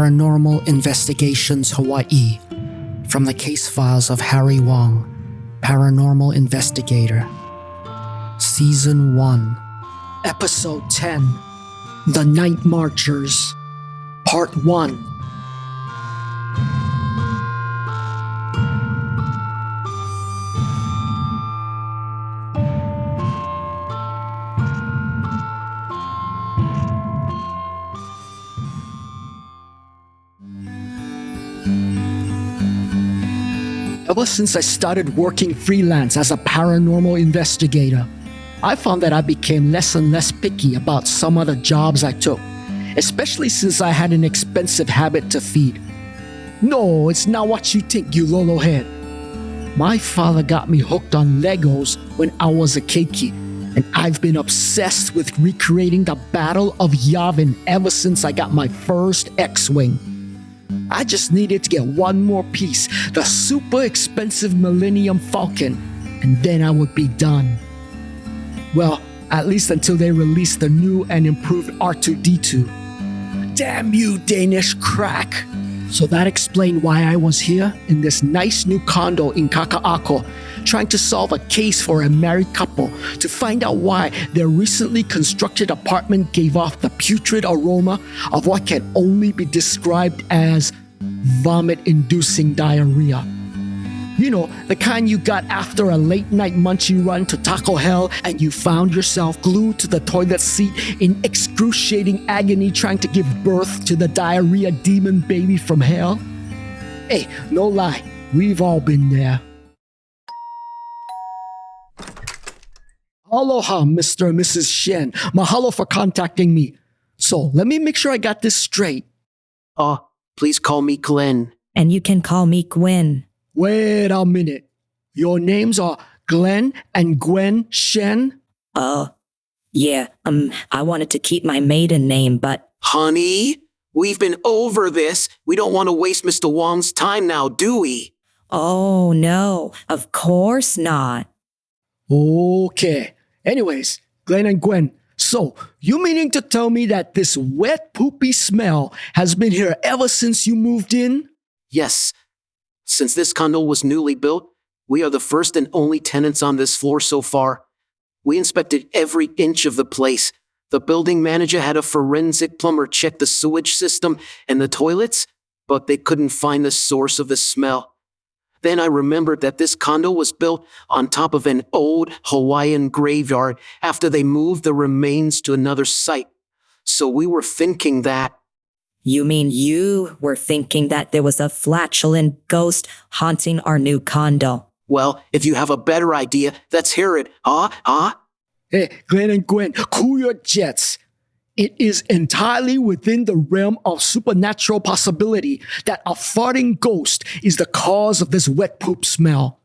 Paranormal Investigations Hawaii, from the case files of Harry Wong, Paranormal Investigator. Season 1, Episode 10, The Night Marchers, Part 1. Ever since I started working freelance as a paranormal investigator, I found that I became less and less picky about some of the jobs I took, especially since I had an expensive habit to feed. No, it's not what you think, you lolo head. My father got me hooked on Legos when I was a keiki, and I've been obsessed with recreating the Battle of Yavin ever since I got my first X-Wing. I just needed to get one more piece, the super expensive Millennium Falcon, and then I would be done. Well, at least until they released the new and improved R2-D2. Damn you, Danish crack! So that explained why I was here in this nice new condo in Kaka'ako, trying to solve a case for a married couple to find out why their recently constructed apartment gave off the putrid aroma of what can only be described as vomit-inducing diarrhea. You know, the kind you got after a late-night munchie run to Taco Hell and you found yourself glued to the toilet seat in excruciating agony trying to give birth to the diarrhea demon baby from hell? Hey, no lie, we've all been there. Aloha, Mr. and Mrs. Shen. Mahalo for contacting me. So, let me make sure I got this straight. Please call me Glenn. And you can call me Gwen. Wait a minute. Your names are Glenn and Gwen Shen? Yeah, I wanted to keep my maiden name, but... Honey, we've been over this. We don't want to waste Mr. Wong's time now, do we? Oh, no, of course not. Okay. Anyways, Glenn and Gwen, so you meaning to tell me that this wet poopy smell has been here ever since you moved in? Yes. Since this condo was newly built, we are the first and only tenants on this floor so far. We inspected every inch of the place. The building manager had a forensic plumber check the sewage system and the toilets, but they couldn't find the source of the smell. Then I remembered that this condo was built on top of an old Hawaiian graveyard after they moved the remains to another site. So we were thinking that... You mean you were thinking that there was a flatulent ghost haunting our new condo? Well, if you have a better idea, let's hear it. Hey, Glenn and Gwen, cool your jets. It is entirely within the realm of supernatural possibility that a farting ghost is the cause of this wet poop smell.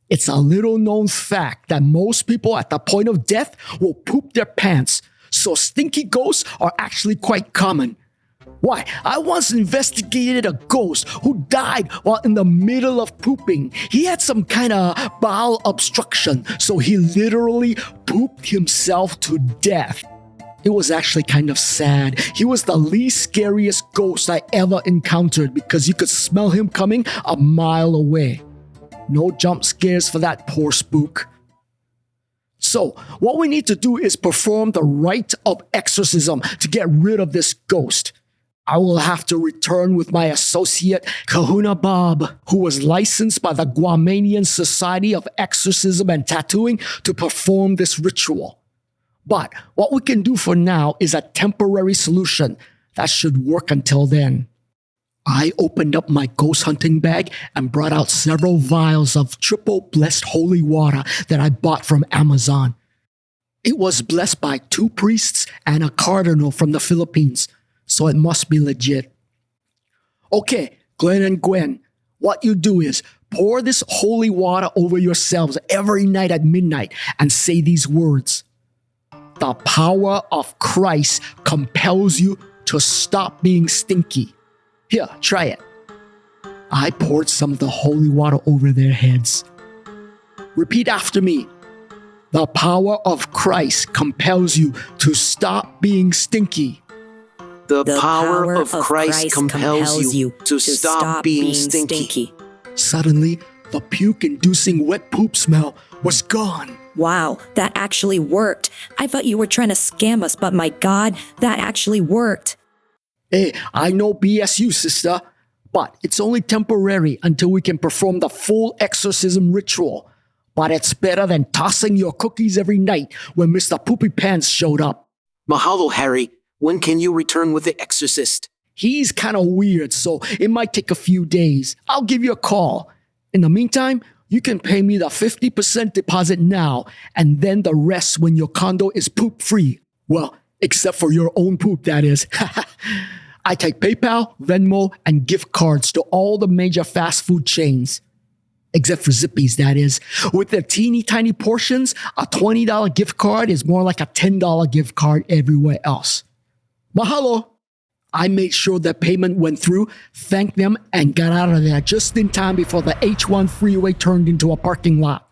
It's a little known fact that most people at the point of death will poop their pants, so stinky ghosts are actually quite common. Why, I once investigated a ghost who died while in the middle of pooping. He had some kind of bowel obstruction, so he literally pooped himself to death. It was actually kind of sad. He was the least scariest ghost I ever encountered because you could smell him coming a mile away. No jump scares for that poor spook. So, what we need to do is perform the rite of exorcism to get rid of this ghost. I will have to return with my associate, Kahuna Bob, who was licensed by the Guamanian Society of Exorcism and Tattooing to perform this ritual. But what we can do for now is a temporary solution that should work until then. I opened up my ghost hunting bag and brought out several vials of triple blessed holy water that I bought from Amazon. It was blessed by 2 priests and a cardinal from the Philippines, so it must be legit. Okay, Glenn and Gwen, what you do is pour this holy water over yourselves every night at midnight and say these words. The power of Christ compels you to stop being stinky. Here, try it. I poured some of the holy water over their heads. Repeat after me. The power of Christ compels you to stop being stinky. The power of Christ compels you to stop being stinky. Suddenly, the puke-inducing wet poop smell was gone. Wow, that actually worked. I thought you were trying to scam us, but my God, that actually worked. Hey, I know BSU, sister, but it's only temporary until we can perform the full exorcism ritual. But it's better than tossing your cookies every night when Mr. Poopy Pants showed up. Mahalo, Harry. When can you return with the exorcist? He's kind of weird, so it might take a few days. I'll give you a call. In the meantime, you can pay me the 50% deposit now, and then the rest when your condo is poop-free. Well, except for your own poop, that is. I take PayPal, Venmo, and gift cards to all the major fast food chains. Except for Zippy's, that is. With their teeny tiny portions, a $20 gift card is more like a $10 gift card everywhere else. Mahalo! I made sure that payment went through, thanked them, and got out of there just in time before the H1 freeway turned into a parking lot.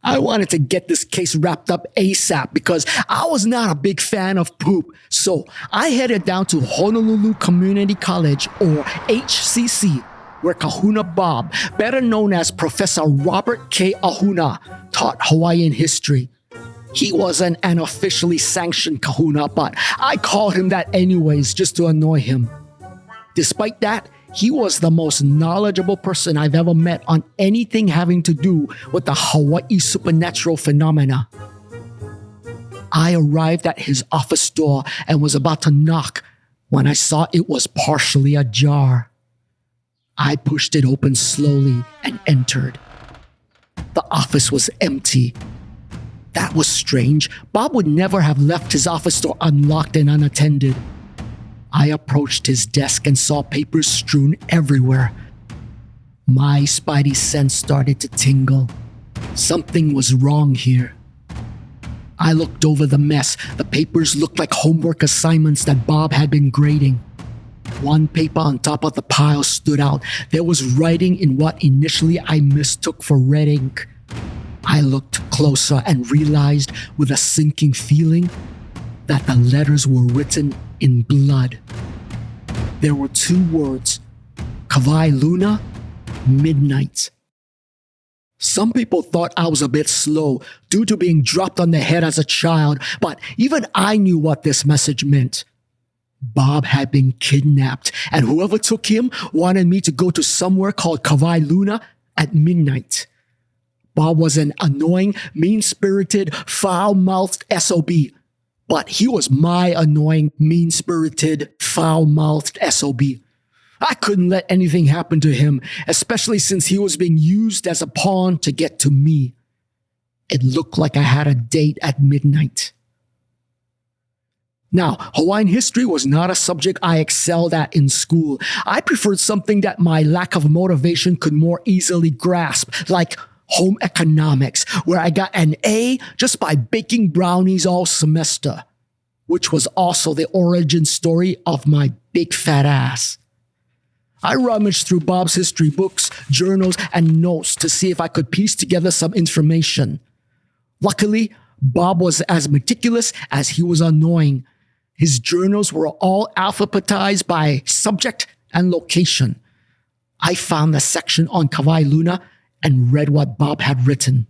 I wanted to get this case wrapped up ASAP because I was not a big fan of poop, so I headed down to Honolulu Community College, or HCC, where Kahuna Bob, better known as Professor Robert K. Ahuna, taught Hawaiian history. He wasn't an officially sanctioned kahuna, but I called him that anyways just to annoy him. Despite that, he was the most knowledgeable person I've ever met on anything having to do with the Hawaii supernatural phenomena. I arrived at his office door and was about to knock when I saw it was partially ajar. I pushed it open slowly and entered. The office was empty. That was strange. Bob would never have left his office door unlocked and unattended. I approached his desk and saw papers strewn everywhere. My spidey sense started to tingle. Something was wrong here. I looked over the mess. The papers looked like homework assignments that Bob had been grading. One paper on top of the pile stood out. There was writing in what initially I mistook for red ink. I looked closer and realized with a sinking feeling that the letters were written in blood. There were two words, Kawai Luna, midnight. Some people thought I was a bit slow due to being dropped on the head as a child, but even I knew what this message meant. Bob had been kidnapped, and whoever took him wanted me to go to somewhere called Kawai Luna at midnight. Bob was an annoying, mean-spirited, foul-mouthed SOB. But he was my annoying, mean-spirited, foul-mouthed SOB. I couldn't let anything happen to him, especially since he was being used as a pawn to get to me. It looked like I had a date at midnight. Now, Hawaiian history was not a subject I excelled at in school. I preferred something that my lack of motivation could more easily grasp, like home economics, where I got an A just by baking brownies all semester, which was also the origin story of my big fat ass. I rummaged through Bob's history books, journals, and notes to see if I could piece together some information. Luckily, Bob was as meticulous as he was annoying. His journals were all alphabetized by subject and location. I found the section on Kawai Luna and read what Bob had written.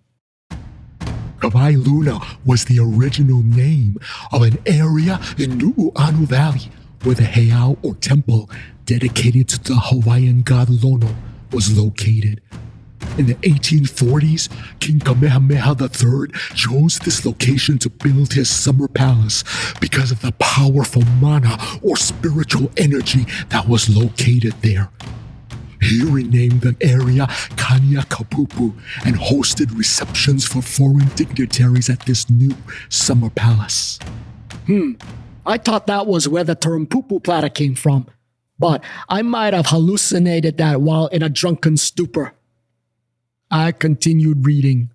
Kawai Luna was the original name of an area in Nu'uanu Valley where the heiau or temple dedicated to the Hawaiian god Lono was located. In the 1840s, King Kamehameha III chose this location to build his summer palace because of the powerful mana or spiritual energy that was located there. He renamed the area Kania Kapupu and hosted receptions for foreign dignitaries at this new summer palace. I thought that was where the term poo-poo platter came from, but I might have hallucinated that while in a drunken stupor. I continued reading.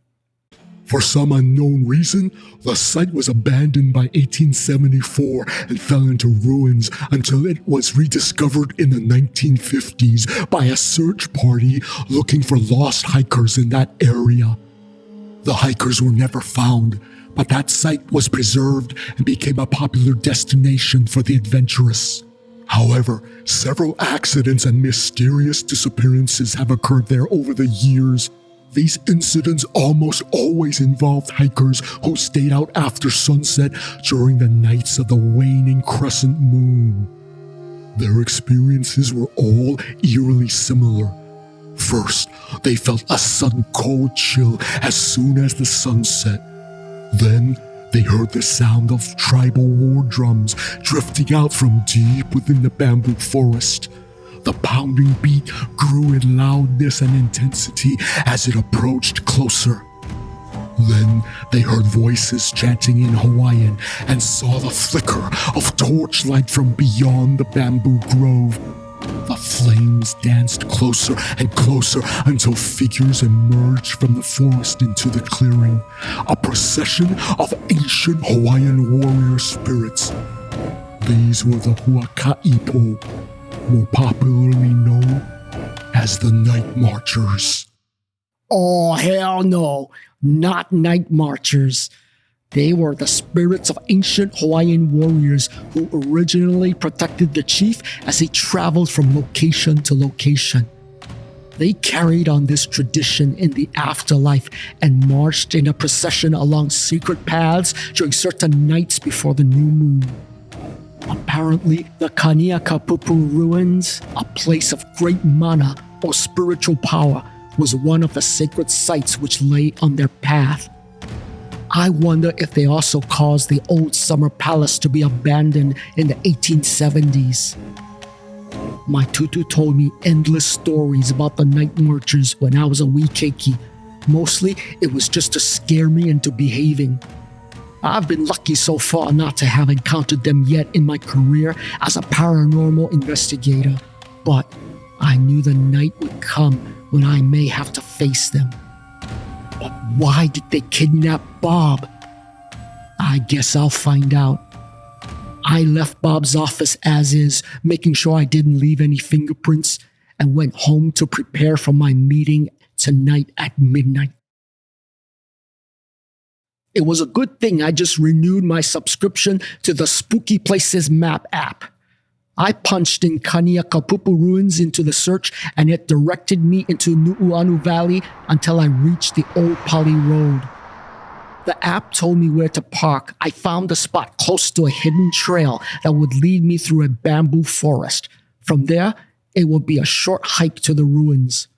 For some unknown reason, the site was abandoned by 1874 and fell into ruins until it was rediscovered in the 1950s by a search party looking for lost hikers in that area. The hikers were never found, but that site was preserved and became a popular destination for the adventurous. However, several accidents and mysterious disappearances have occurred there over the years. These incidents almost always involved hikers who stayed out after sunset during the nights of the waning crescent moon. Their experiences were all eerily similar. First, they felt a sudden cold chill as soon as the sun set. Then, they heard the sound of tribal war drums drifting out from deep within the bamboo forest. The pounding beat grew in loudness and intensity as it approached closer. Then they heard voices chanting in Hawaiian and saw the flicker of torchlight from beyond the bamboo grove. The flames danced closer and closer until figures emerged from the forest into the clearing, a procession of ancient Hawaiian warrior spirits. These were the Huaka'ipo, more popularly known as the Night Marchers. Oh, hell no. Not night marchers. They were the spirits of ancient Hawaiian warriors who originally protected the chief as he traveled from location to location. They carried on this tradition in the afterlife and marched in a procession along secret paths during certain nights before the new moon. Apparently, the Kaniakapupu ruins, a place of great mana or spiritual power, was one of the sacred sites which lay on their path. I wonder if they also caused the old summer palace to be abandoned in the 1870s. My tutu told me endless stories about the night marchers when I was a wee keiki. Mostly, it was just to scare me into behaving. I've been lucky so far not to have encountered them yet in my career as a paranormal investigator, but I knew the night would come when I may have to face them. But why did they kidnap Bob? I guess I'll find out. I left Bob's office as is, making sure I didn't leave any fingerprints, and went home to prepare for my meeting tonight at midnight. It was a good thing I just renewed my subscription to the Spooky Places map app. I punched in Kaniakapupu ruins into the search and it directed me into Nu'uanu Valley until I reached the Old Pali Road. The app told me where to park. I found a spot close to a hidden trail that would lead me through a bamboo forest. From there, it would be a short hike to the ruins.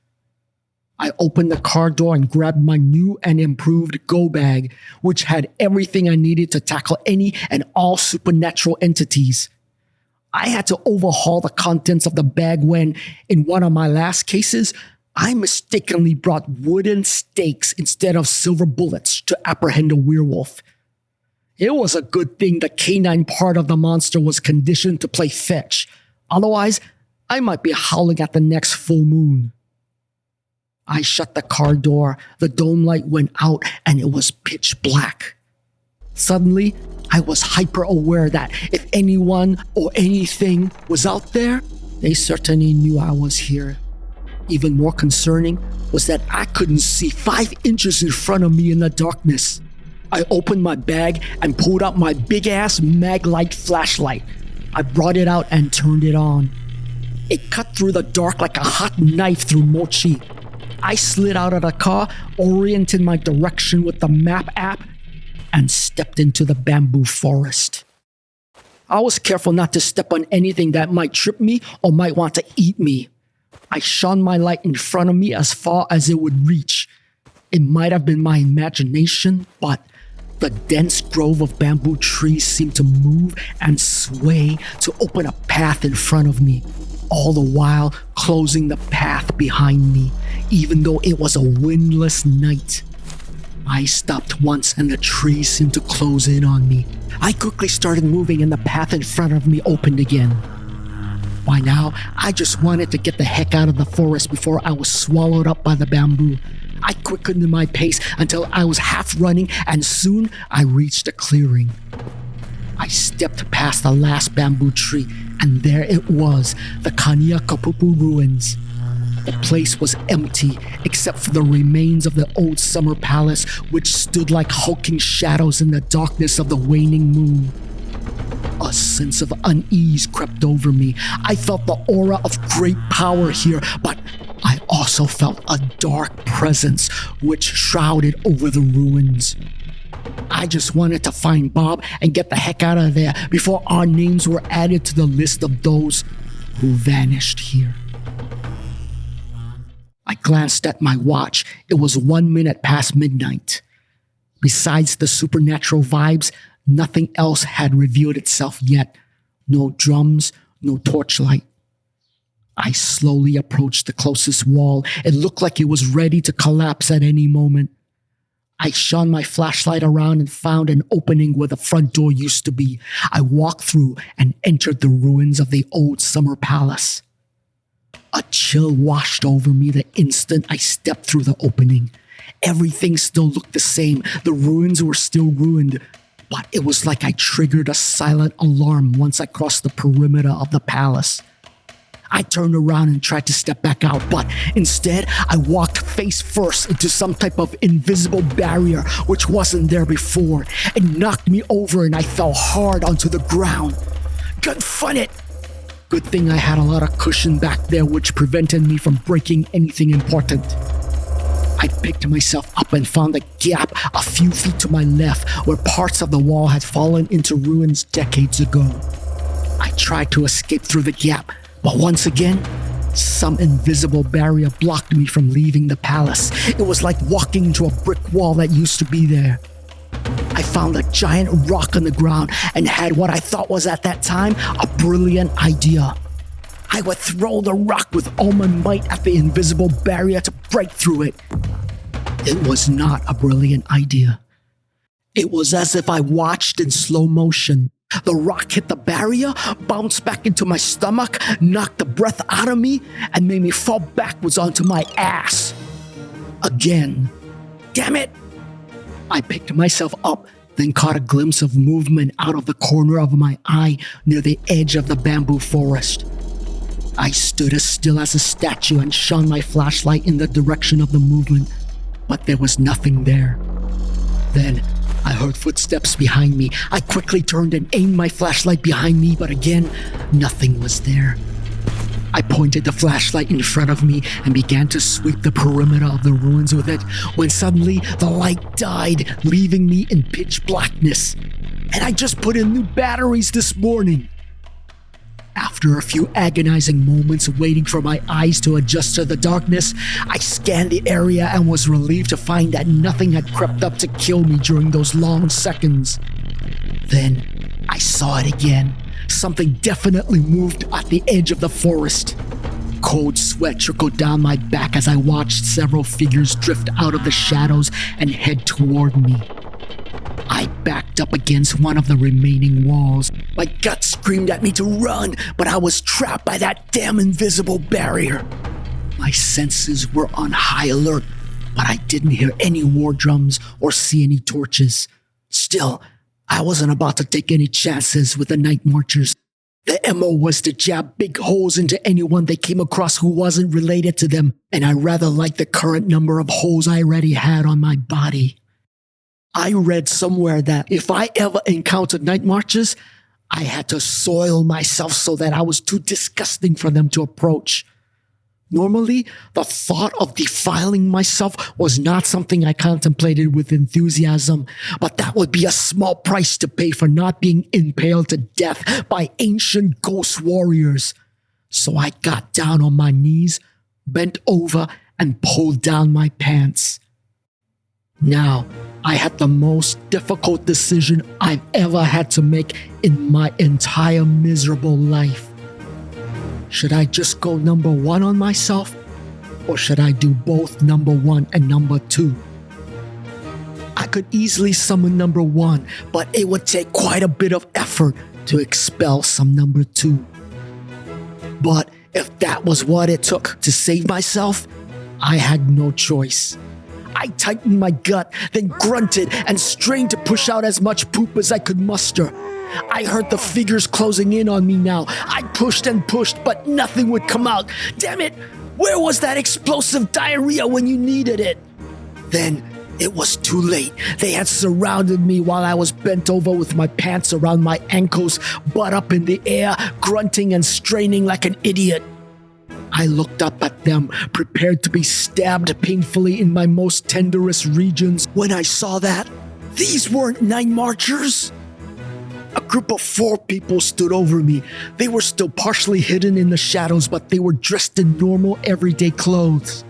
I opened the car door and grabbed my new and improved go bag, which had everything I needed to tackle any and all supernatural entities. I had to overhaul the contents of the bag when, in one of my last cases, I mistakenly brought wooden stakes instead of silver bullets to apprehend a werewolf. It was a good thing the canine part of the monster was conditioned to play fetch. Otherwise, I might be howling at the next full moon. I shut the car door, the dome light went out, and it was pitch black. Suddenly, I was hyper aware that if anyone or anything was out there, they certainly knew I was here. Even more concerning was that I couldn't see 5 inches in front of me in the darkness. I opened my bag and pulled out my big-ass mag-light flashlight. I brought it out and turned it on. It cut through the dark like a hot knife through mochi. I slid out of the car, oriented my direction with the map app, and stepped into the bamboo forest. I was careful not to step on anything that might trip me or might want to eat me. I shone my light in front of me as far as it would reach. It might have been my imagination, but the dense grove of bamboo trees seemed to move and sway to open a path in front of me, all the while closing the path behind me, even though it was a windless night. I stopped once and the trees seemed to close in on me. I quickly started moving and the path in front of me opened again. By now, I just wanted to get the heck out of the forest before I was swallowed up by the bamboo. I quickened my pace until I was half running and soon I reached a clearing. I stepped past the last bamboo tree and there it was, the Kaniakapupu ruins. The place was empty except for the remains of the old summer palace, which stood like hulking shadows in the darkness of the waning moon. A sense of unease crept over me. I felt the aura of great power here, but I also felt a dark presence which shrouded over the ruins. I just wanted to find Bob and get the heck out of there before our names were added to the list of those who vanished here. I glanced at my watch. It was 1 minute past midnight. Besides the supernatural vibes, nothing else had revealed itself yet. No drums, no torchlight. I slowly approached the closest wall. It looked like it was ready to collapse at any moment. I shone my flashlight around and found an opening where the front door used to be. I walked through and entered the ruins of the old summer palace. A chill washed over me the instant I stepped through the opening. Everything still looked the same. The ruins were still ruined, but it was like I triggered a silent alarm once I crossed the perimeter of the palace. I turned around and tried to step back out, but instead I walked face first into some type of invisible barrier which wasn't there before. It knocked me over and I fell hard onto the ground. Confounded! Good thing I had a lot of cushion back there which prevented me from breaking anything important. I picked myself up and found a gap a few feet to my left where parts of the wall had fallen into ruins decades ago. I tried to escape through the gap, but once again, some invisible barrier blocked me from leaving the palace. It was like walking into a brick wall that used to be there. I found a giant rock on the ground and had what I thought was at that time a brilliant idea. I would throw the rock with all my might at the invisible barrier to break through it. It was not a brilliant idea. It was as if I watched in slow motion. The rock hit the barrier, bounced back into my stomach, knocked the breath out of me, and made me fall backwards onto my ass. Again. Damn it! I picked myself up, then caught a glimpse of movement out of the corner of my eye near the edge of the bamboo forest. I stood as still as a statue and shone my flashlight in the direction of the movement, but there was nothing there. Then, I heard footsteps behind me. I quickly turned and aimed my flashlight behind me, but again, nothing was there. I pointed the flashlight in front of me and began to sweep the perimeter of the ruins with it, when suddenly the light died, leaving me in pitch blackness. And I just put in new batteries this morning. After a few agonizing moments waiting for my eyes to adjust to the darkness, I scanned the area and was relieved to find that nothing had crept up to kill me during those long seconds. Then, I saw it again. Something definitely moved at the edge of the forest. Cold sweat trickled down my back as I watched several figures drift out of the shadows and head toward me. I backed up against one of the remaining walls. My gut screamed at me to run, but I was trapped by that damn invisible barrier. My senses were on high alert, but I didn't hear any war drums or see any torches. Still, I wasn't about to take any chances with the night marchers. The MO was to jab big holes into anyone they came across who wasn't related to them, and I rather liked the current number of holes I already had on my body. I read somewhere that if I ever encountered night marchers, I had to soil myself so that I was too disgusting for them to approach. Normally, the thought of defiling myself was not something I contemplated with enthusiasm, but that would be a small price to pay for not being impaled to death by ancient ghost warriors. So I got down on my knees, bent over, and pulled down my pants. Now, I had the most difficult decision I've ever had to make in my entire miserable life. Should I just go number 1 on myself? Or should I do both number 1 and number 2? I could easily summon number 1, but it would take quite a bit of effort to expel some number 2. But if that was what it took to save myself, I had no choice. I tightened my gut, then grunted and strained to push out as much poop as I could muster. I heard the figures closing in on me now. I pushed and pushed, but nothing would come out. Damn it! Where was that explosive diarrhea when you needed it? Then it was too late. They had surrounded me while I was bent over with my pants around my ankles, butt up in the air, grunting and straining like an idiot. I looked up at them, prepared to be stabbed painfully in my most tenderest regions. When I saw that, these weren't night marchers. A group of 4 people stood over me. They were still partially hidden in the shadows, but they were dressed in normal, everyday clothes.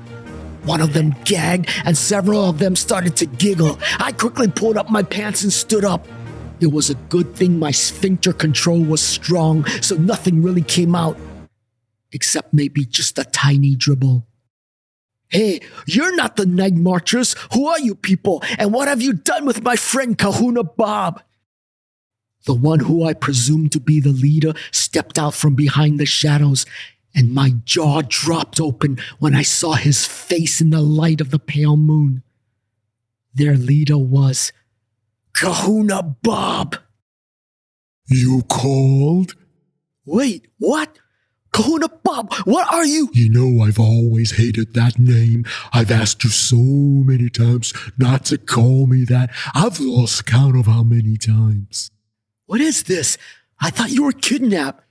One of them gagged, and several of them started to giggle. I quickly pulled up my pants and stood up. It was a good thing my sphincter control was strong, so nothing really came out. Except maybe just a tiny dribble. Hey, you're not the night marchers. Who are you people? And what have you done with my friend Kahuna Bob? The one who I presumed to be the leader stepped out from behind the shadows, and my jaw dropped open when I saw his face in the light of the pale moon. Their leader was Kahuna Bob. You called? Wait, what? Kahuna Bob, what are you? You know I've always hated that name. I've asked you so many times not to call me that. I've lost count of how many times. What is this? I thought you were kidnapped.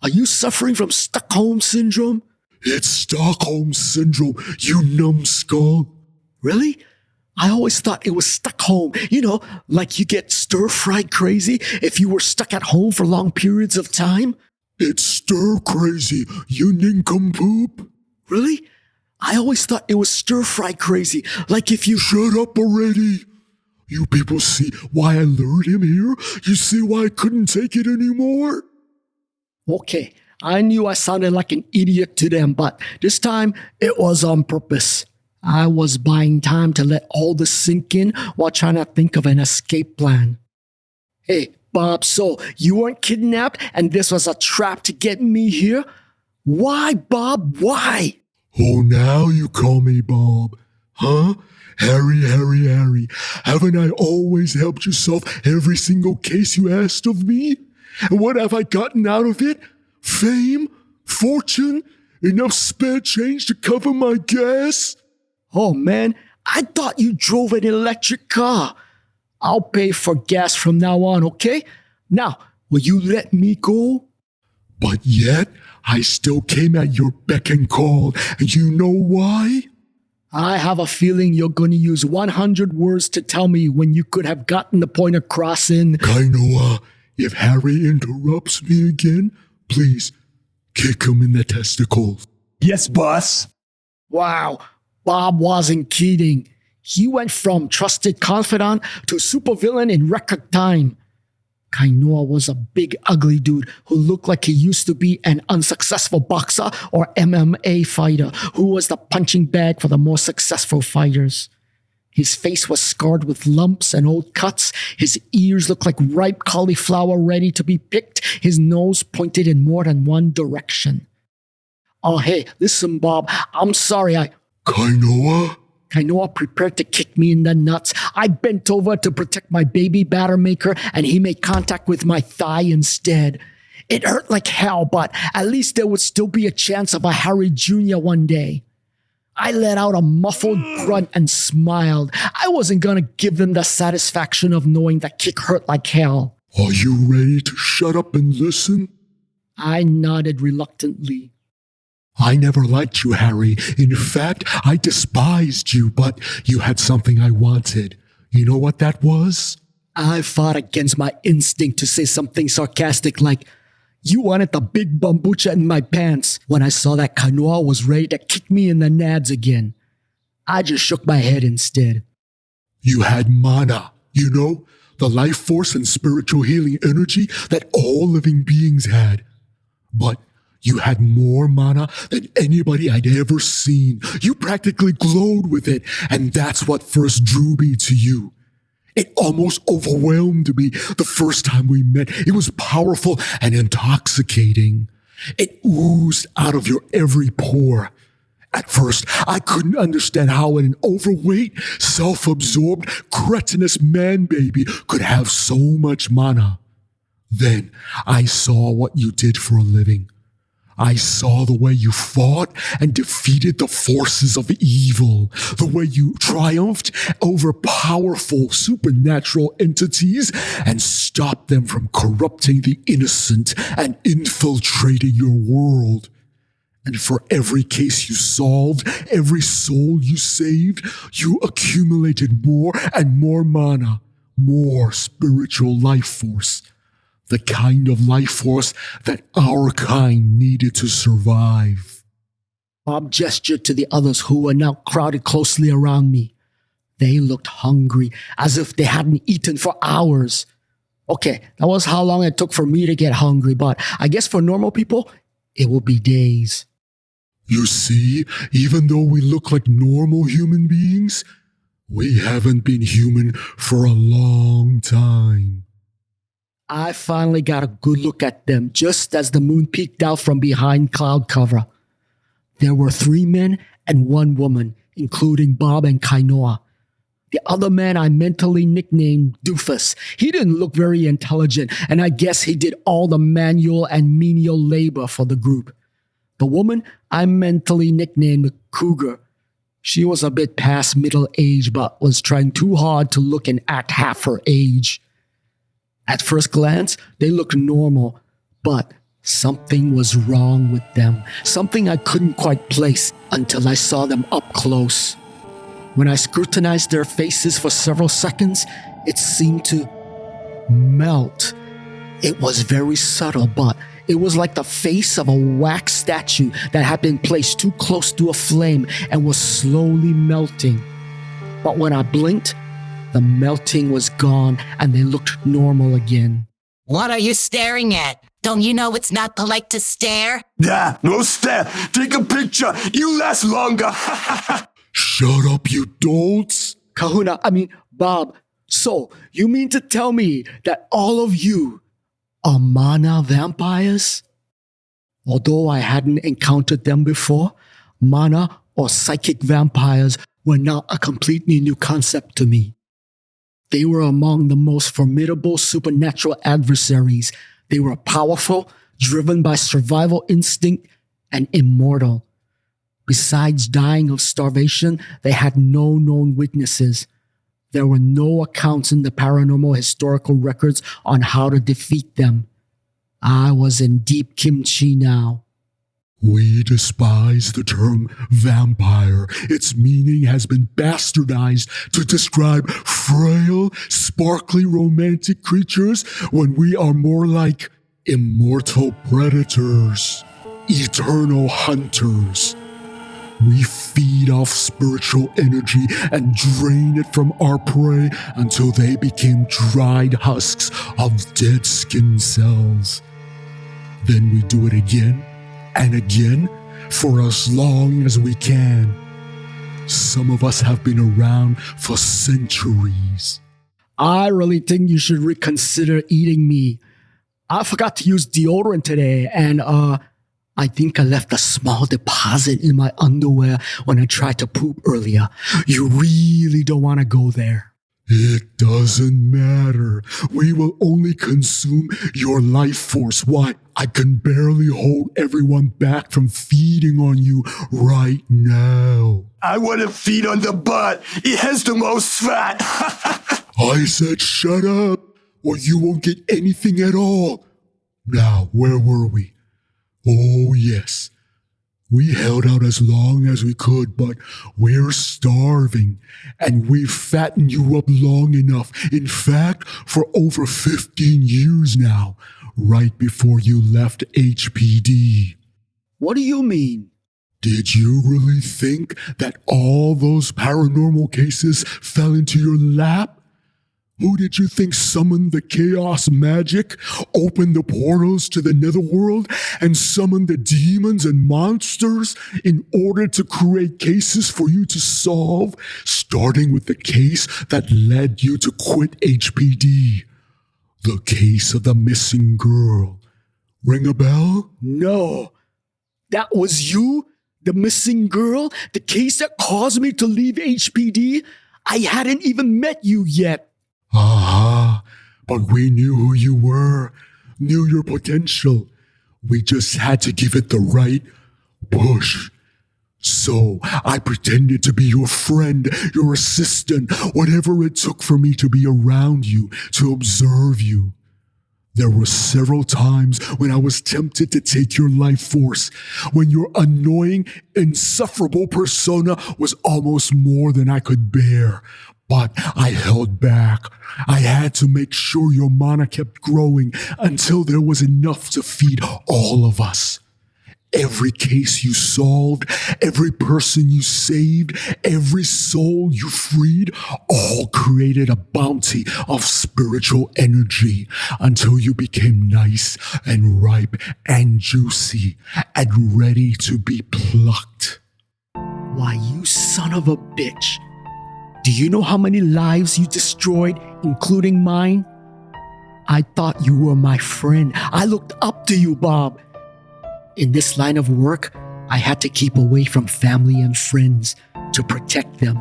Are you suffering from Stockholm Syndrome? It's Stockholm Syndrome, you numbskull. Really? I always thought it was Stockholm. You know, like you get stir-fried crazy if you were stuck at home for long periods of time. It's stir crazy, you nincompoop. Really? I always thought it was stir-fry crazy, like if you— Shut up already. You people see why I lured him here? You see why I couldn't take it anymore? Okay, I knew I sounded like an idiot to them, but this time it was on purpose. I was buying time to let all this sink in while trying to think of an escape plan. Hey, Bob, so you weren't kidnapped and this was a trap to get me here? Why, Bob, why? Oh, now you call me Bob, huh? Harry, Harry, Harry, haven't I always helped you solve every single case you asked of me? And what have I gotten out of it? Fame? Fortune? Enough spare change to cover my gas? Oh man, I thought you drove an electric car. I'll pay for gas from now on, okay? Now, will you let me go? But yet, I still came at your beck and call, and you know why? I have a feeling you're going to use 100 words to tell me when you could have gotten the point across in— Kainoa, if Harry interrupts me again, please kick him in the testicles. Yes, boss. Wow, Bob wasn't kidding. He went from trusted confidant to supervillain in record time. Kainoa was a big, ugly dude who looked like he used to be an unsuccessful boxer or MMA fighter who was the punching bag for the more successful fighters. His face was scarred with lumps and old cuts. His ears looked like ripe cauliflower ready to be picked. His nose pointed in more than one direction. Oh, hey, listen, Bob, I'm sorry, Kainoa? Kainoa prepared to kick me in the nuts. I bent over to protect my baby batter maker, and he made contact with my thigh instead. It hurt like hell, but at least there would still be a chance of a Harry Jr. one day. I let out a muffled grunt and smiled. I wasn't gonna give them the satisfaction of knowing that kick hurt like hell. Are you ready to shut up and listen? I nodded reluctantly. I never liked you, Harry. In fact, I despised you, but you had something I wanted. You know what that was? I fought against my instinct to say something sarcastic like, "You wanted the big bambucha in my pants," when I saw that Kainoa was ready to kick me in the nads again. I just shook my head instead. You had mana, you know? The life force and spiritual healing energy that all living beings had. But you had more mana than anybody I'd ever seen. You practically glowed with it, and that's what first drew me to you. It almost overwhelmed me the first time we met. It was powerful and intoxicating. It oozed out of your every pore. At first, I couldn't understand how an overweight, self-absorbed, cretinous man-baby could have so much mana. Then I saw what you did for a living. I saw the way you fought and defeated the forces of evil, the way you triumphed over powerful supernatural entities and stopped them from corrupting the innocent and infiltrating your world. And for every case you solved, every soul you saved, you accumulated more and more mana, more spiritual life force. The kind of life force that our kind needed to survive. Bob gestured to the others who were now crowded closely around me. They looked hungry, as if they hadn't eaten for hours. Okay, that was how long it took for me to get hungry, but I guess for normal people, it will be days. You see, even though we look like normal human beings, we haven't been human for a long time. I finally got a good look at them just as the moon peeked out from behind cloud cover. There were 3 men and 1 woman, including Bob and Kainoa. The other man I mentally nicknamed Doofus. He didn't look very intelligent, and I guess he did all the manual and menial labor for the group. The woman I mentally nicknamed Cougar. She was a bit past middle age, but was trying too hard to look and act half her age. At first glance, they looked normal, but something was wrong with them. Something I couldn't quite place until I saw them up close. When I scrutinized their faces for several seconds, it seemed to melt. It was very subtle, but it was like the face of a wax statue that had been placed too close to a flame and was slowly melting. But when I blinked, the melting was gone and they looked normal again. What are you staring at? Don't you know it's not polite to stare? Yeah, no stare. Take a picture. You last longer. Shut up, you dolts. Bob, so you mean to tell me that all of you are mana vampires? Although I hadn't encountered them before, mana or psychic vampires were now a completely new concept to me. They were among the most formidable supernatural adversaries. They were powerful, driven by survival instinct, and immortal. Besides dying of starvation, they had no known weaknesses. There were no accounts in the paranormal historical records on how to defeat them. I was in deep kimchi now. We despise the term vampire. Its meaning has been bastardized to describe frail, sparkly romantic creatures when we are more like immortal predators, eternal hunters. We feed off spiritual energy and drain it from our prey until they became dried husks of dead skin cells. Then we do it again and again for as long as we can. Some of us have been around for centuries. I really think you should reconsider eating me. I forgot to use deodorant today, and I think I left a small deposit in my underwear when I tried to poop earlier. You really don't want to go there. It doesn't matter. We will only consume your life force. Why, I can barely hold everyone back from feeding on you right now. I want to feed on the butt. It has the most fat. I said shut up, or you won't get anything at all. Now, where were we? Oh, yes. We held out as long as we could, but we're starving, and we've fattened you up long enough. In fact, for over 15 years now, right before you left HPD. What do you mean? Did you really think that all those paranormal cases fell into your lap? Who did you think summoned the chaos magic, opened the portals to the netherworld, and summoned the demons and monsters in order to create cases for you to solve, starting with the case that led you to quit HPD? The case of the missing girl. Ring a bell? No. That was you? The missing girl? The case that caused me to leave HPD? I hadn't even met you yet. Aha, but we knew who you were, knew your potential. We just had to give it the right push. So I pretended to be your friend, your assistant, whatever it took for me to be around you, to observe you. There were several times when I was tempted to take your life force, when your annoying, insufferable persona was almost more than I could bear. But I held back. I had to make sure your mana kept growing until there was enough to feed all of us. Every case you solved, every person you saved, every soul you freed, all created a bounty of spiritual energy until you became nice and ripe and juicy and ready to be plucked. Why, you son of a bitch. Do you know how many lives you destroyed, including mine? I thought you were my friend. I looked up to you, Bob. In this line of work, I had to keep away from family and friends to protect them.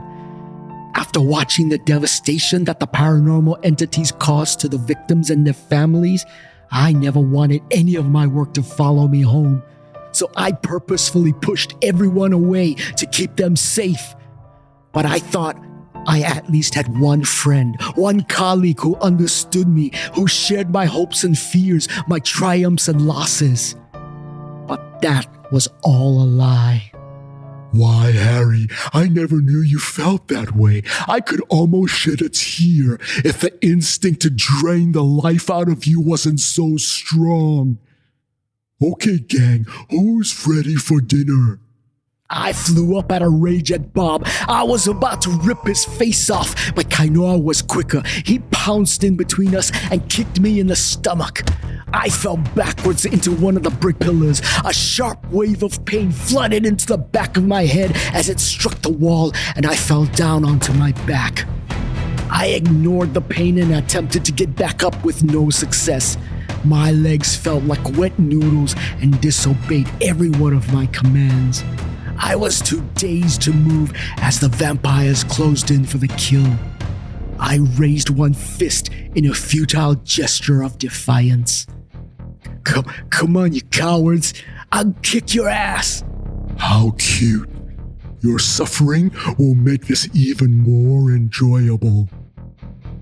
After watching the devastation that the paranormal entities caused to the victims and their families, I never wanted any of my work to follow me home. So I purposefully pushed everyone away to keep them safe. But I thought I at least had one friend, one colleague who understood me, who shared my hopes and fears, my triumphs and losses. But that was all a lie. Why, Harry, I never knew you felt that way. I could almost shed a tear if the instinct to drain the life out of you wasn't so strong. Okay, gang, who's ready for dinner? I flew up at a rage at Bob. I was about to rip his face off, but Kainoa was quicker. He pounced in between us and kicked me in the stomach. I fell backwards into one of the brick pillars. A sharp wave of pain flooded into the back of my head as it struck the wall, and I fell down onto my back. I ignored the pain and attempted to get back up with no success. My legs felt like wet noodles and disobeyed every one of my commands. I was too dazed to move as the vampires closed in for the kill. I raised one fist in a futile gesture of defiance. Come on, you cowards. I'll kick your ass. How cute. Your suffering will make this even more enjoyable.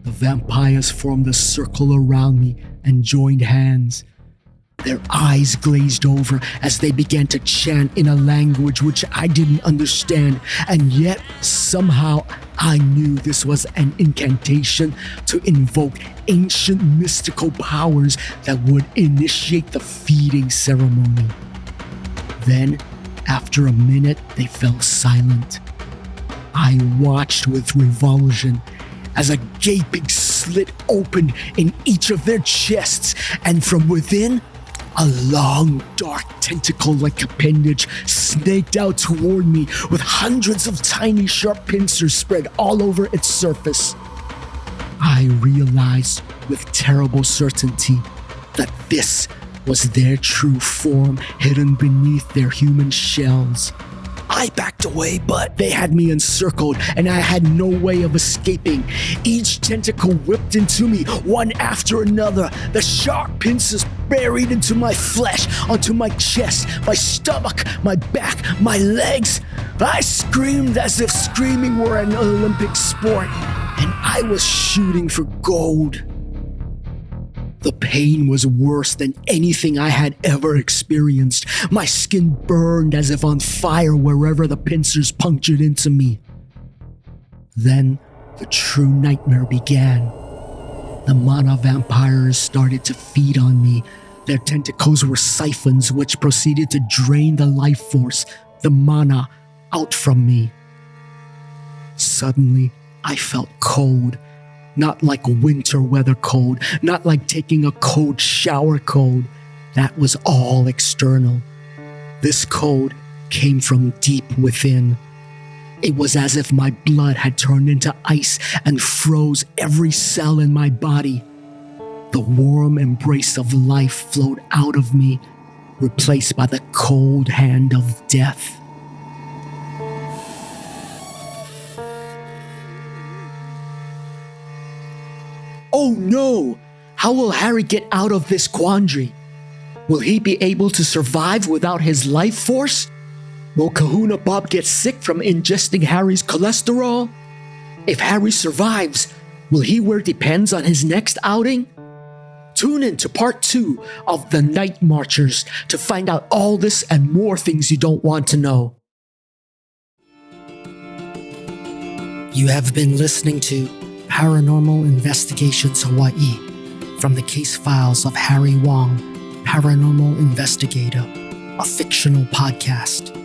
The vampires formed a circle around me and joined hands. Their eyes glazed over as they began to chant in a language which I didn't understand, and yet somehow I knew this was an incantation to invoke ancient mystical powers that would initiate the feeding ceremony. Then, after a minute, they fell silent. I watched with revulsion as a gaping slit opened in each of their chests, and from within, a long, dark tentacle-like appendage snaked out toward me with hundreds of tiny sharp pincers spread all over its surface. I realized with terrible certainty that this was their true form hidden beneath their human shells. I backed away, but they had me encircled and I had no way of escaping. Each tentacle whipped into me, one after another. The sharp pincers buried into my flesh, onto my chest, my stomach, my back, my legs. I screamed as if screaming were an Olympic sport, and I was shooting for gold. The pain was worse than anything I had ever experienced. My skin burned as if on fire wherever the pincers punctured into me. Then the true nightmare began. The mana vampires started to feed on me. Their tentacles were siphons which proceeded to drain the life force, the mana, out from me. Suddenly, I felt cold. Not like winter weather cold, not like taking a cold shower cold. That was all external. This cold came from deep within. It was as if my blood had turned into ice and froze every cell in my body. The warm embrace of life flowed out of me, replaced by the cold hand of death. Oh no! How will Harry get out of this quandary? Will he be able to survive without his life force? Will Kahuna Bob get sick from ingesting Harry's cholesterol? If Harry survives, will he wear Depends on his next outing? Tune in to part 2 of The Night Marchers to find out all this and more things you don't want to know. You have been listening to Paranormal Investigations Hawaii from the case files of Harry Wong, Paranormal Investigator, a fictional podcast.